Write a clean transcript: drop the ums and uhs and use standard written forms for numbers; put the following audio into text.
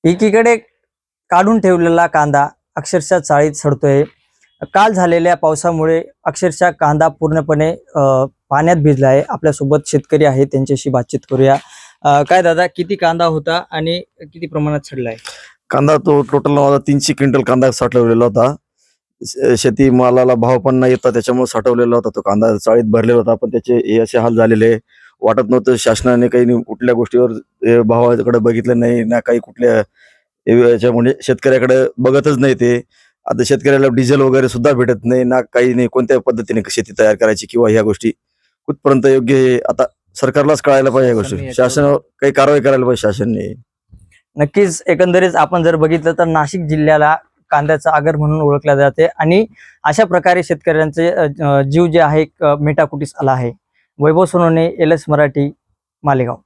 एकीकडे काढून ठेवलेला कांदा अक्षरशः चाळीत सडतोय। काल झालेल्या पावसामुळे अक्षरशः कांदा पूर्णपणे पाण्यात भिजला आहे। आपल्यासोबत शेतकरी आहे, त्यांच्याशी बातचीत करूया। काय दादा, किती कांदा होता आणि किती प्रमाणात सडला आहे? कांदा तो टोटल माझा 300 क्विंटल कांदा साठवलेला होता। शेती मालाला भाव पण नाही येता, त्याच्यामुळे साठवलेला होता तो कांदा चाळीत भरलेला होता। पण त्याचे हे असे हाल झालेले, वाटत नव्हतं शासनाने काही कुठल्या गोष्टीवर भावाकडे बघितलं नाही ना, काही कुठल्या याच्या म्हणजे शेतकऱ्याकडे बघतच नाही ते। आता शेतकऱ्याला डिझेल वगैरे सुद्धा भेटत नाही ना, काही नाही, कोणत्या पद्धतीने शेती तयार करायची किंवा ह्या गोष्टी कुठपर्यंत योग्य आहे आता सरकारलाच कळायला पाहिजे। या गोष्टी शासनावर काही कारवाई करायला पाहिजे शासनाने। नक्कीच, एकंदरीत आपण जर बघितलं तर नाशिक जिल्ह्याला कांद्याचा आगर म्हणून ओळखले जाते आणि अशा प्रकारे शेतकऱ्यांचे जीव जे आहे मेटाकुटीस आला आहे। वैभव सोनवणे, LS मराठी, मालेगाव।